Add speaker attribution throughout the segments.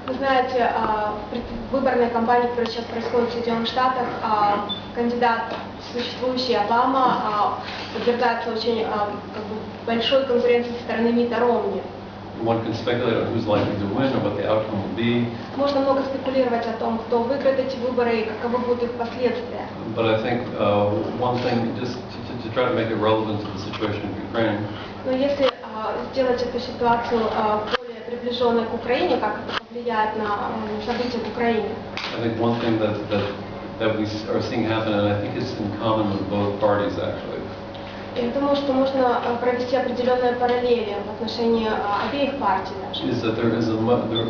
Speaker 1: Вы знаете, выборная кампания, которая сейчас происходит в Соединенных Штатах, кандидат существующий Обама подвергается очень большой конкуренции со стороны Митта Ромни.
Speaker 2: One can speculate on who's likely to win and what the outcome will be.
Speaker 1: Можно много спекулировать о том, кто выиграет эти выборы и каковы будут их последствия.
Speaker 2: But I think one thing, just to try to make it relevant to the situation in Ukraine.
Speaker 1: Но если сделать эту ситуацию более приближенной к Украине, как это повлияет на события в Украине?
Speaker 2: I think one thing that we are seeing happen, and I think it's in common with both parties actually.
Speaker 1: Я думаю, что можно провести определенные параллели в отношении обеих партий даже.
Speaker 2: Is that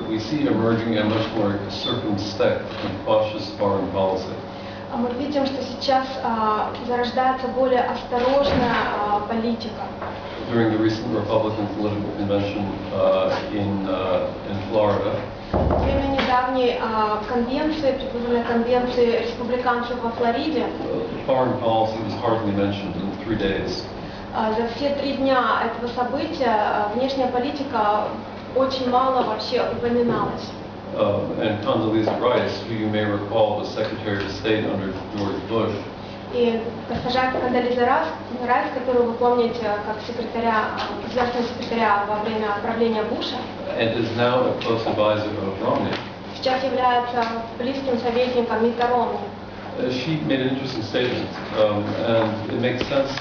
Speaker 2: we see emerging a much more circumspect and cautious foreign policy.
Speaker 1: Мы видим, что сейчас зарождается более осторожная политика.
Speaker 2: During the recent Republican political convention in Florida.
Speaker 1: Во время недавней конвенции, предвыборной конвенции республиканцев во Флориде,
Speaker 2: foreign policy was hardly mentioned in 3 days.
Speaker 1: За все 3 дня этого события внешняя политика очень мало вообще упоминалась.
Speaker 2: And Кондолизе Райс, who you may recall was Secretary of State under George Bush.
Speaker 1: И госпожа Кондолизе Райс, которую вы помните как государственного секретаря во время правления Буша,
Speaker 2: and is now a close advisor of Romney.
Speaker 1: Сейчас является близким советником Митта Ромни.
Speaker 2: She made an interesting statement, and it makes sense.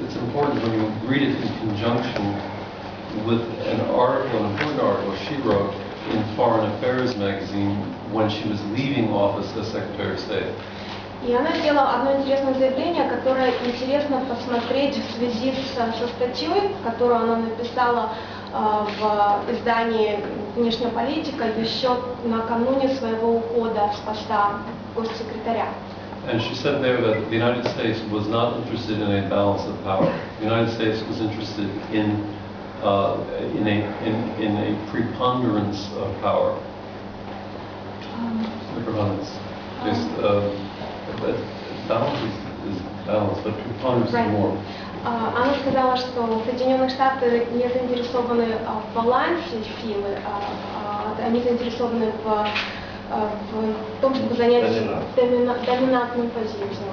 Speaker 2: It's important when you read it in conjunction with an important article she wrote in Foreign Affairs magazine when she was leaving office as Secretary of State.
Speaker 1: И она сделала одно интересное заявление, которое интересно посмотреть в связи со статьей, которую она написала в издании «Внешняя политика» еще накануне своего ухода с поста госсекретаря.
Speaker 2: And she said there that the United States was not interested in a balance of power. The United States was interested in a preponderance of power. Preponderance. Just balance is balance, but preponderance is more.
Speaker 1: Она сказала, что Соединенные Штаты не заинтересованы в балансе силы, они заинтересованы в том, чтобы занять доминантную позицию.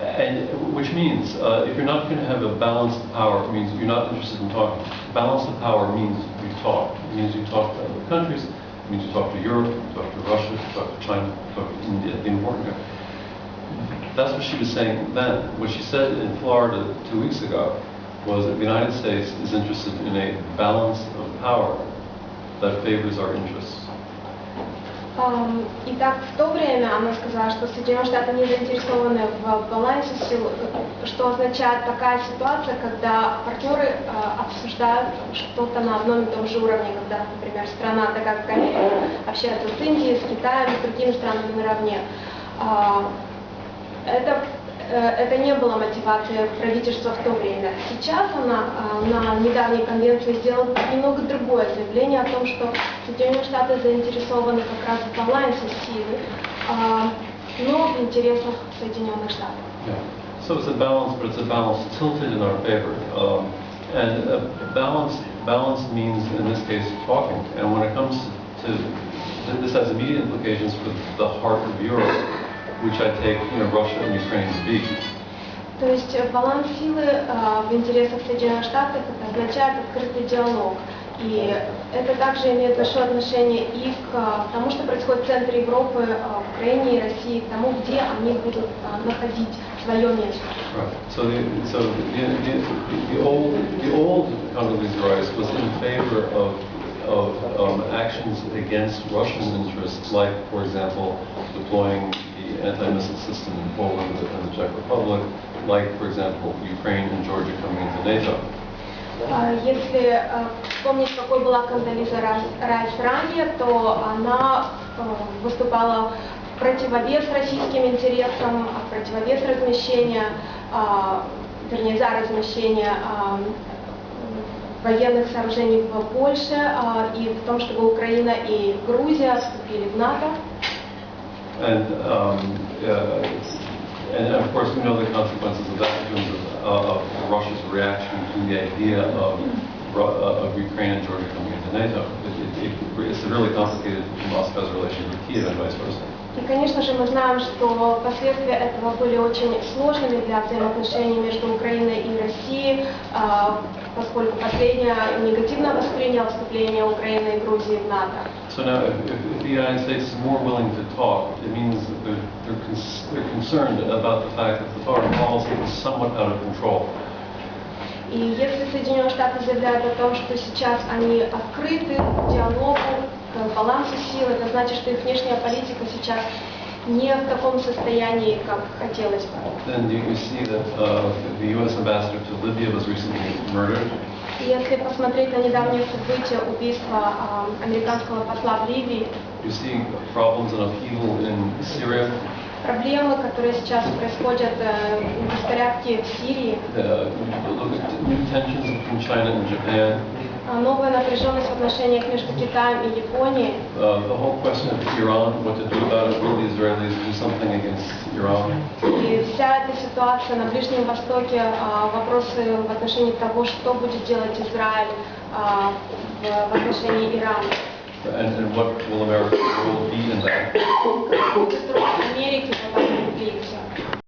Speaker 2: And which means if you're not going to have a balanced power, it means you're not interested in talking. Balance of power means you talk. It means you talk to other countries. It means you talk to Europe, you talk to Russia, you talk to China, you talk to India, the important countries. That's what she was saying then. What she said in Florida 2 weeks ago was that the United States is interested in a balance of power that favors our interests.
Speaker 1: Итак, в то время она сказала, что Соединенные Штаты не заинтересованы в балансе сил, что означает такая ситуация, когда партнеры обсуждают что-то на одном и том же уровне, когда, например, страна, такая как Америка, общается с Индией, с Китаем, с другими странами наравне. Это не было мотивацией правительства в то время. Сейчас она на недавней конвенции сделала немного другое заявление о том, что Соединенные Штаты заинтересованы как раз в балансе силы, но в интересах Соединенных Штатов.
Speaker 2: Yeah. So it's a balance, but it's a balance tilted in our favor. And balance means, in this case, talking. And when it comes to this has immediate implications for the heart of Europe, which I take Russia and Ukraine to be.
Speaker 1: То есть баланс силы в интересах Соединенных Штатов это означает открытый диалог. И это также имеет большое отношение и к тому, что происходит в центре Европы, в Украине и России, к тому, где они будут находить свое место.
Speaker 2: Right. So the old Coндолизе Райс was in favor of actions against Russian interests, like, for example, deploying the anti-missile system in Poland and the Czech Republic, like, for example, Ukraine and Georgia coming into NATO.
Speaker 1: Если вспомнить, какой была Кондолизе Райс ранее, то она выступала в противовес российским интересам, в противовес размещения, вернее, за размещение военных сооружений в Польше и в том, чтобы Украина и Грузия вступили в НАТО.
Speaker 2: And of course, we know the consequences of that in terms of Russia's reaction to the idea of Ukraine and Georgia coming into NATO. It it severely complicated Moscow's relations with Kiev and vice versa.
Speaker 1: И, конечно же, мы знаем, что последствия этого были очень сложными для взаимоотношений между Украиной и Россией, поскольку последняя негативно восприняла вступление Украины и Грузии в НАТО.
Speaker 2: So now, if the United States is more willing to talk, it means that they're concerned about the fact that the foreign policy is somewhat out of control.
Speaker 1: И если Соединенные Штаты заявляют о том, что сейчас они открыты к диалогу, к балансу сил, это значит, что их внешняя политика сейчас не в таком состоянии, как хотелось бы.
Speaker 2: Then you see that the U.S. ambassador to Libya was recently murdered.
Speaker 1: И если посмотреть на недавние события убийства американского посла в Ливии,
Speaker 2: You see problems and upheaval in Syria.
Speaker 1: проблемы, которые сейчас происходят, беспорядки в Сирии,
Speaker 2: Look at new tensions between China and Japan.
Speaker 1: новая напряженность в отношениях между Китаем и Японией.
Speaker 2: The whole question of Iran, what to do about it, will the Israelis do something against Iran?
Speaker 1: И вся эта ситуация на Ближнем Востоке, вопросы в отношении того, что будет делать Израиль в отношении Ирана.
Speaker 2: And what will America's role be in that?
Speaker 1: Какой будет роль Америки в этом конфликте?